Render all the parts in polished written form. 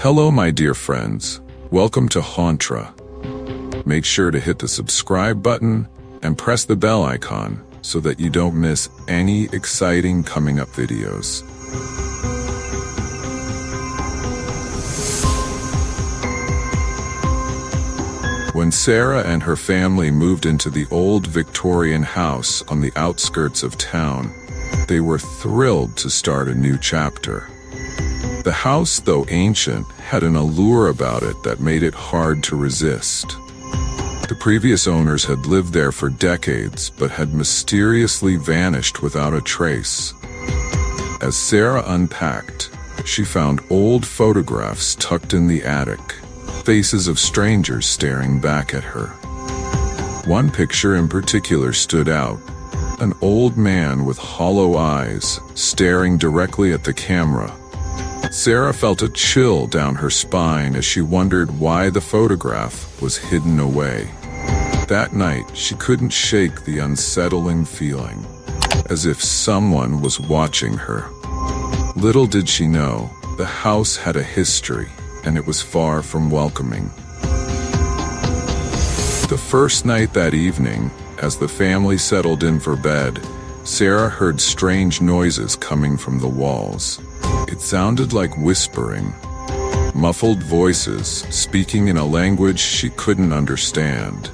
Hello my dear friends, welcome to Hauntra. Make sure to hit the subscribe button and press the bell icon so that you don't miss any exciting coming up videos. When Sarah and her family moved into the old Victorian house on the outskirts of town, they were thrilled to start a new chapter. The house, though ancient, had an allure about it that made it hard to resist. The previous owners had lived there for decades, but had mysteriously vanished without a trace. As Sarah unpacked, she found old photographs tucked in the attic, faces of strangers staring back at her. One picture in particular stood out, an old man with hollow eyes, staring directly at the camera. Sarah felt a chill down her spine as she wondered why the photograph was hidden away. That night, she couldn't shake the unsettling feeling, as if someone was watching her. Little did she know, the house had a history, and it was far from welcoming. The first night that evening, as the family settled in for bed, Sarah heard strange noises coming from the walls. It sounded like whispering, muffled voices speaking in a language she couldn't understand.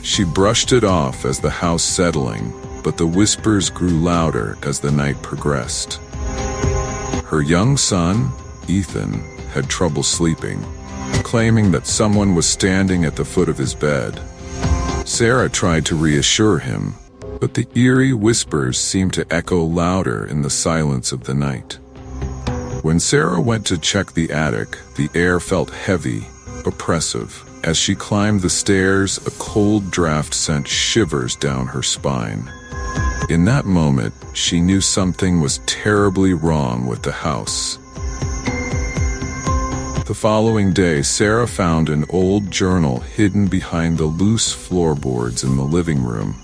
She brushed it off as the house settling, but the whispers grew louder as the night progressed. Her young son, Ethan, had trouble sleeping, claiming that someone was standing at the foot of his bed. Sarah tried to reassure him, but the eerie whispers seemed to echo louder in the silence of the night. When Sarah went to check the attic, the air felt heavy, oppressive. As she climbed the stairs, a cold draft sent shivers down her spine. In that moment, she knew something was terribly wrong with the house. The following day, Sarah found an old journal hidden behind the loose floorboards in the living room.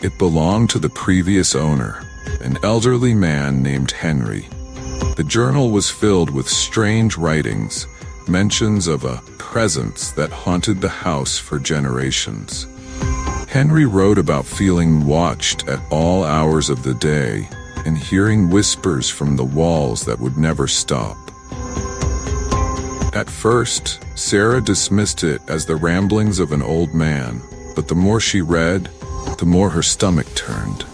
It belonged to the previous owner, an elderly man named Henry. The journal was filled with strange writings, mentions of a presence that haunted the house for generations. Henry wrote about feeling watched at all hours of the day and hearing whispers from the walls that would never stop. At first, Sarah dismissed it as the ramblings of an old man, but the more she read, the more her stomach turned.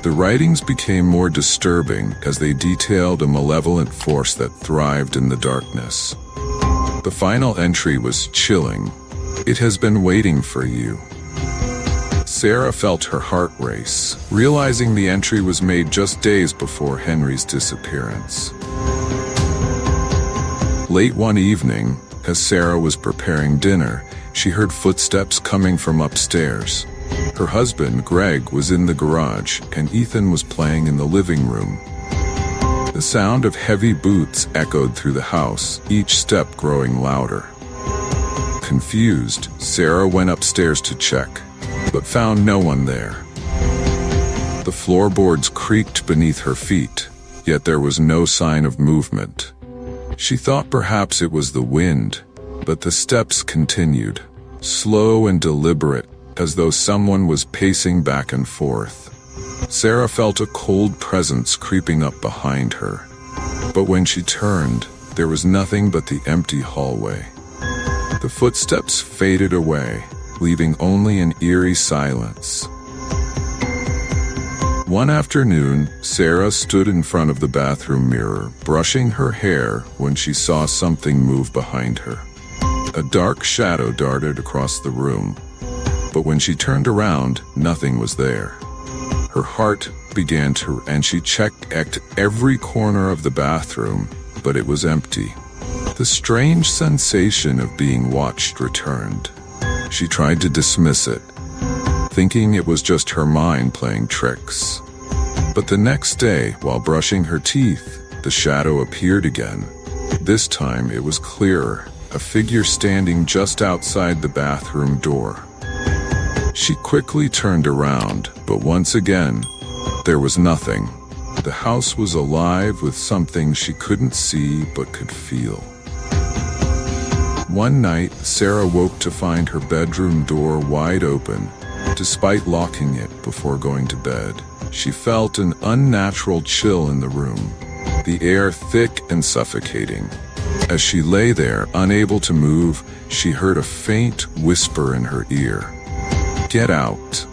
The writings became more disturbing as they detailed a malevolent force that thrived in the darkness. The final entry was chilling. "It has been waiting for you." Sarah felt her heart race, realizing the entry was made just days before Henry's disappearance. Late one evening, as Sarah was preparing dinner, she heard footsteps coming from upstairs. Her husband, Greg, was in the garage, and Ethan was playing in the living room. The sound of heavy boots echoed through the house, each step growing louder. Confused, Sarah went upstairs to check, but found no one there. The floorboards creaked beneath her feet, yet there was no sign of movement. She thought perhaps it was the wind, but the steps continued, slow and deliberate, as though someone was pacing back and forth. Sarah felt a cold presence creeping up behind her. But when she turned, there was nothing but the empty hallway. The footsteps faded away, leaving only an eerie silence. One afternoon, Sarah stood in front of the bathroom mirror, brushing her hair when she saw something move behind her. A dark shadow darted across the room, but when she turned around, nothing was there. Her heart began to, and she checked every corner of the bathroom, but it was empty. The strange sensation of being watched returned. She tried to dismiss it, thinking it was just her mind playing tricks. But the next day, while brushing her teeth, the shadow appeared again. This time it was clearer, a figure standing just outside the bathroom door. She quickly turned around, but once again, there was nothing. The house was alive with something she couldn't see but could feel. One night, Sarah woke to find her bedroom door wide open, despite locking it before going to bed. She felt an unnatural chill in the room, the air thick and suffocating. As she lay there, unable to move, she heard a faint whisper in her ear. "Get out."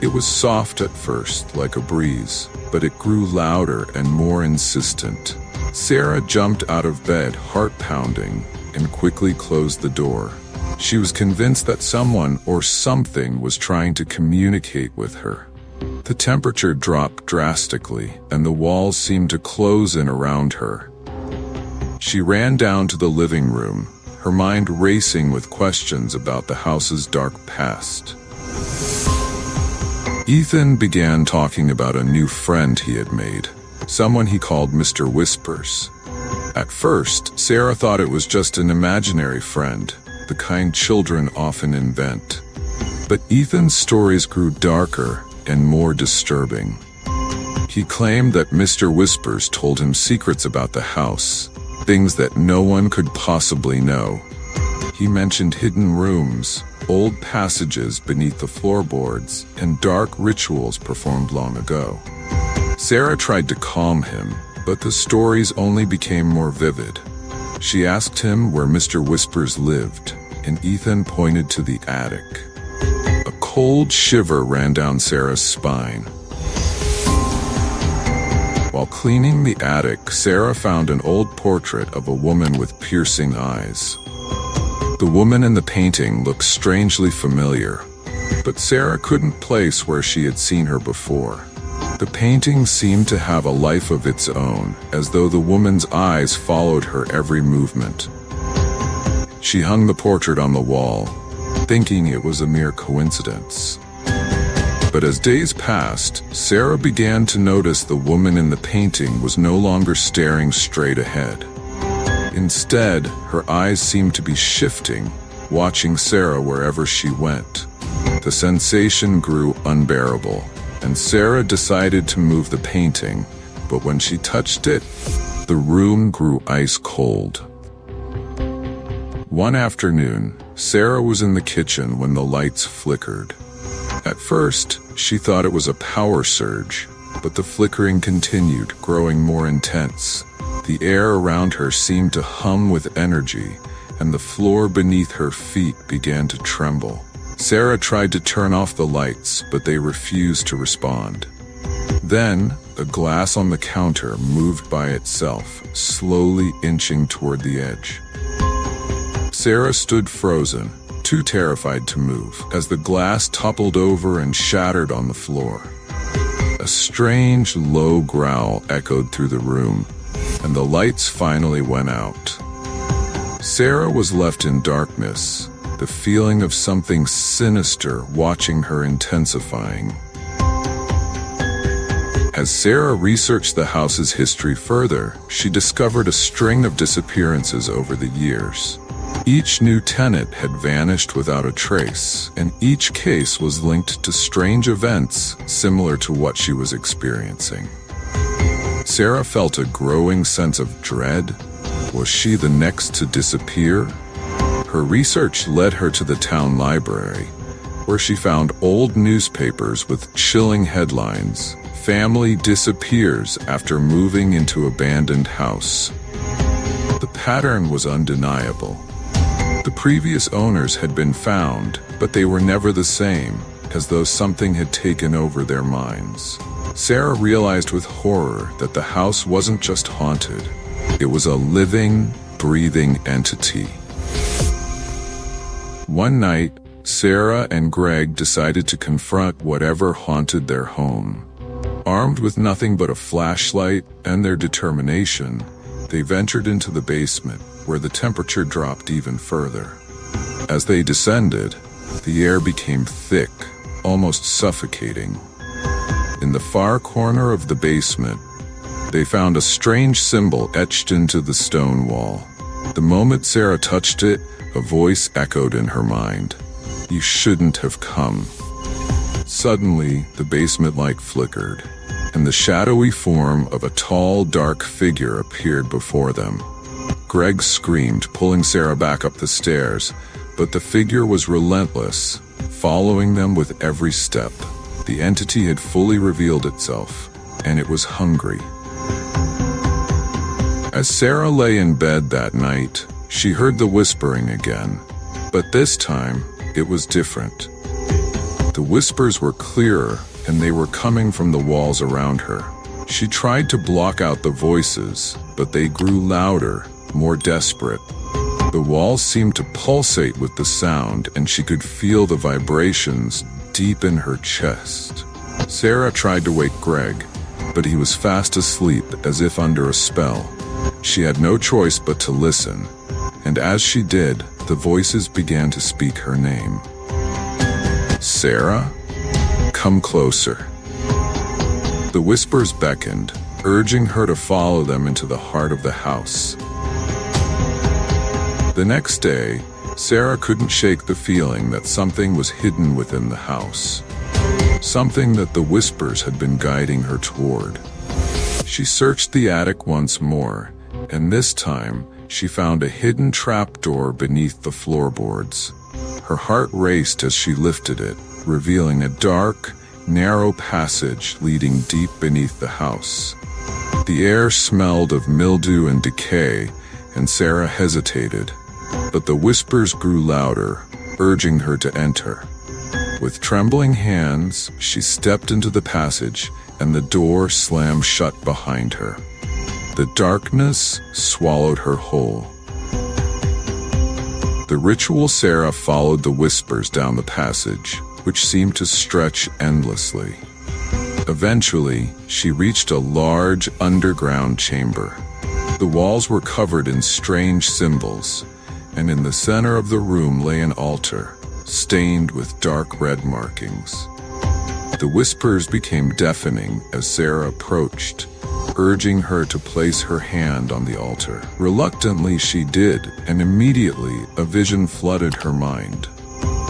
It was soft at first, like a breeze, but it grew louder and more insistent. Sarah jumped out of bed, heart pounding, and quickly closed the door. She was convinced that someone or something was trying to communicate with her. The temperature dropped drastically, and the walls seemed to close in around her. She ran down to the living room, her mind racing with questions about the house's dark past. Ethan began talking about a new friend he had made, someone he called Mr. Whispers. At first, Sarah thought it was just an imaginary friend, the kind children often invent. But Ethan's stories grew darker and more disturbing. He claimed that Mr. Whispers told him secrets about the house, things that no one could possibly know. He mentioned hidden rooms, old passages beneath the floorboards, and dark rituals performed long ago. Sarah tried to calm him, but the stories only became more vivid. She asked him where Mr. Whispers lived, and Ethan pointed to the attic. A cold shiver ran down Sarah's spine. While cleaning the attic, Sarah found an old portrait of a woman with piercing eyes. The woman in the painting looked strangely familiar, but Sarah couldn't place where she had seen her before. The painting seemed to have a life of its own, as though the woman's eyes followed her every movement. She hung the portrait on the wall, thinking it was a mere coincidence. But as days passed, Sarah began to notice the woman in the painting was no longer staring straight ahead. Instead, her eyes seemed to be shifting, watching Sarah wherever she went. The sensation grew unbearable, and Sarah decided to move the painting, but when she touched it, the room grew ice cold. One afternoon, Sarah was in the kitchen when the lights flickered. At first, she thought it was a power surge, but the flickering continued, growing more intense. The air around her seemed to hum with energy, and the floor beneath her feet began to tremble. Sarah tried to turn off the lights, but they refused to respond. Then, the glass on the counter moved by itself, slowly inching toward the edge. Sarah stood frozen, too terrified to move, as the glass toppled over and shattered on the floor. A strange, low growl echoed through the room, and the lights finally went out. Sarah was left in darkness, the feeling of something sinister watching her intensifying. As Sarah researched the house's history further, she discovered a string of disappearances over the years. Each new tenant had vanished without a trace, and each case was linked to strange events similar to what she was experiencing. Sarah felt a growing sense of dread. Was she the next to disappear? Her research led her to the town library, where she found old newspapers with chilling headlines. Family disappears after moving into abandoned house. The pattern was undeniable. The previous owners had been found, but they were never the same, as though something had taken over their minds. Sarah realized with horror that the house wasn't just haunted. It was a living, breathing entity. One night, Sarah and Greg decided to confront whatever haunted their home. Armed with nothing but a flashlight and their determination, they ventured into the basement, where the temperature dropped even further. As they descended, the air became thick, almost suffocating. In the far corner of the basement, they found a strange symbol etched into the stone wall. The moment Sarah touched it, a voice echoed in her mind. "You shouldn't have come." Suddenly, the basement light flickered, and the shadowy form of a tall, dark figure appeared before them. Greg screamed, pulling Sarah back up the stairs, but the figure was relentless, following them with every step. The entity had fully revealed itself, and it was hungry. As Sarah lay in bed that night, she heard the whispering again, but this time, it was different. The whispers were clearer, and they were coming from the walls around her. She tried to block out the voices, but they grew louder, more desperate. The walls seemed to pulsate with the sound, and she could feel the vibrations deep in her chest. Sarah tried to wake Greg, but he was fast asleep as if under a spell. She had no choice but to listen, and as she did, the voices began to speak her name. Sarah? Come closer. The whispers beckoned, urging her to follow them into the heart of the house. The next day, Sarah couldn't shake the feeling that something was hidden within the house. Something that the whispers had been guiding her toward. She searched the attic once more, and this time, she found a hidden trapdoor beneath the floorboards. Her heart raced as she lifted it, revealing a dark, narrow passage leading deep beneath the house. The air smelled of mildew and decay, and Sarah hesitated, but the whispers grew louder, urging her to enter. With trembling hands, she stepped into the passage, and the door slammed shut behind her. The darkness swallowed her whole. The ritual Sarah followed the whispers down the passage, which seemed to stretch endlessly. Eventually, she reached a large underground chamber. The walls were covered in strange symbols, and in the center of the room lay an altar, stained with dark red markings. The whispers became deafening as Sarah approached, urging her to place her hand on the altar. Reluctantly she did, and immediately a vision flooded her mind.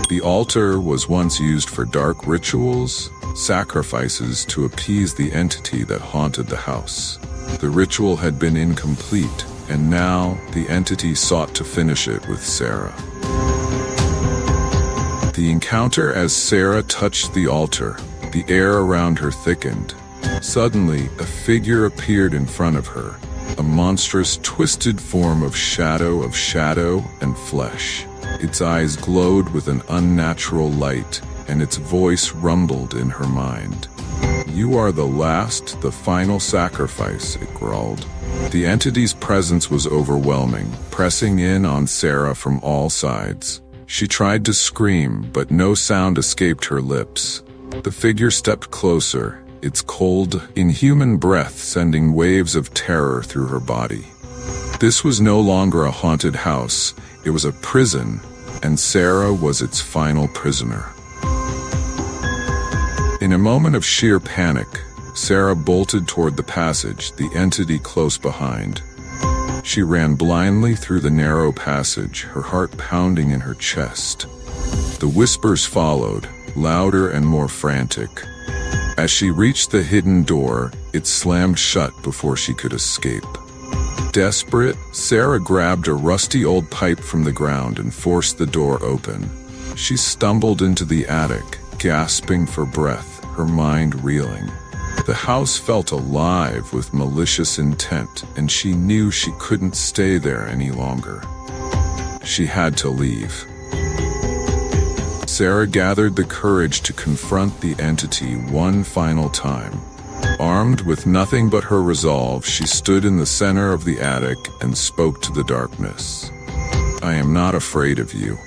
The altar was once used for dark rituals, sacrifices to appease the entity that haunted the house. The ritual had been incomplete, and now the entity sought to finish it with Sarah. The encounter as Sarah touched the altar, the air around her thickened. Suddenly, a figure appeared in front of her, a monstrous, twisted form of shadow and flesh. Its eyes glowed with an unnatural light, and its voice rumbled in her mind. "You are the final sacrifice," it growled. The entity's presence was overwhelming, pressing in on Sarah from all sides. She tried to scream, but no sound escaped her lips. The figure stepped closer, its cold, inhuman breath sending waves of terror through her body. This was no longer a haunted house, it was a prison, and Sarah was its final prisoner. In a moment of sheer panic, Sarah bolted toward the passage, the entity close behind. She ran blindly through the narrow passage, her heart pounding in her chest. The whispers followed, louder and more frantic. As she reached the hidden door, it slammed shut before she could escape. Desperate, Sarah grabbed a rusty old pipe from the ground and forced the door open. She stumbled into the attic, gasping for breath, her mind reeling. The house felt alive with malicious intent, and she knew she couldn't stay there any longer. She had to leave. Sarah gathered the courage to confront the entity one final time. Armed with nothing but her resolve, she stood in the center of the attic and spoke to the darkness. "I am not afraid of you."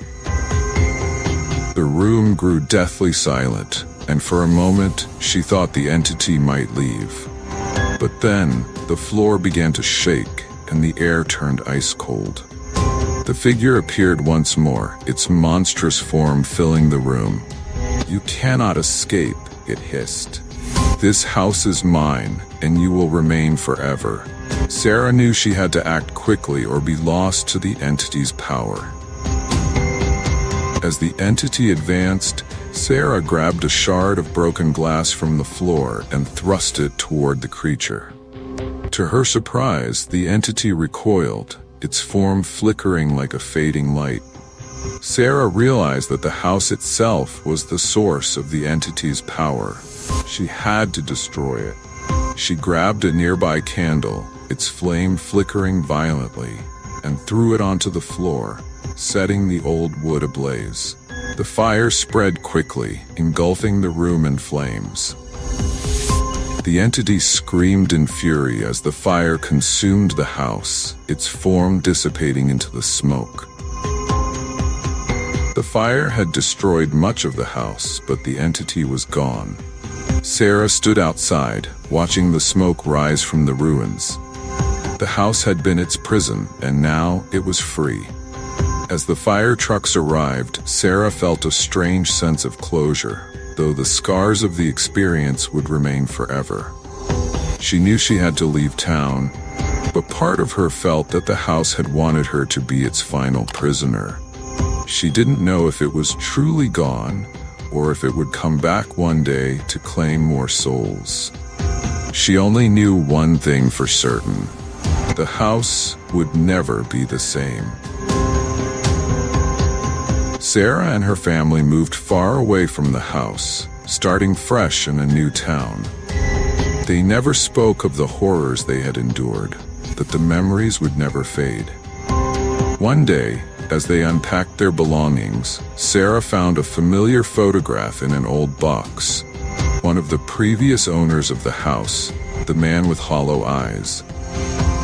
The room grew deathly silent, and for a moment, she thought the entity might leave. But then, the floor began to shake, and the air turned ice cold. The figure appeared once more, its monstrous form filling the room. "You cannot escape," it hissed. "This house is mine, and you will remain forever." Sarah knew she had to act quickly or be lost to the entity's power. As the entity advanced, Sarah grabbed a shard of broken glass from the floor and thrust it toward the creature. To her surprise, the entity recoiled, its form flickering like a fading light. Sarah realized that the house itself was the source of the entity's power. She had to destroy it. She grabbed a nearby candle, its flame flickering violently, and threw it onto the floor, setting the old wood ablaze. The fire spread quickly, engulfing the room in flames. The entity screamed in fury as the fire consumed the house, its form dissipating into the smoke. The fire had destroyed much of the house, but the entity was gone. Sarah stood outside, watching the smoke rise from the ruins. The house had been its prison, and now it was free. As the fire trucks arrived, Sarah felt a strange sense of closure, though the scars of the experience would remain forever. She knew she had to leave town, but part of her felt that the house had wanted her to be its final prisoner. She didn't know if it was truly gone, or if it would come back one day to claim more souls. She only knew one thing for certain: the house would never be the same. Sarah and her family moved far away from the house, starting fresh in a new town. They never spoke of the horrors they had endured, that the memories would never fade. One day, as they unpacked their belongings, Sarah found a familiar photograph in an old box. One of the previous owners of the house, the man with hollow eyes.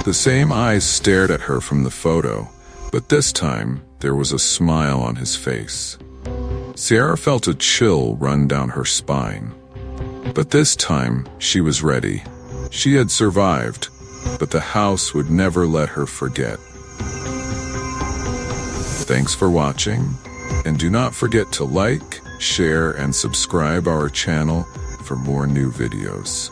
The same eyes stared at her from the photo, but this time there was a smile on his face. Sarah felt a chill run down her spine. But this time, she was ready. She had survived, but the house would never let her forget. Thanks for watching, and do not forget to like, share, and subscribe our channel for more new videos.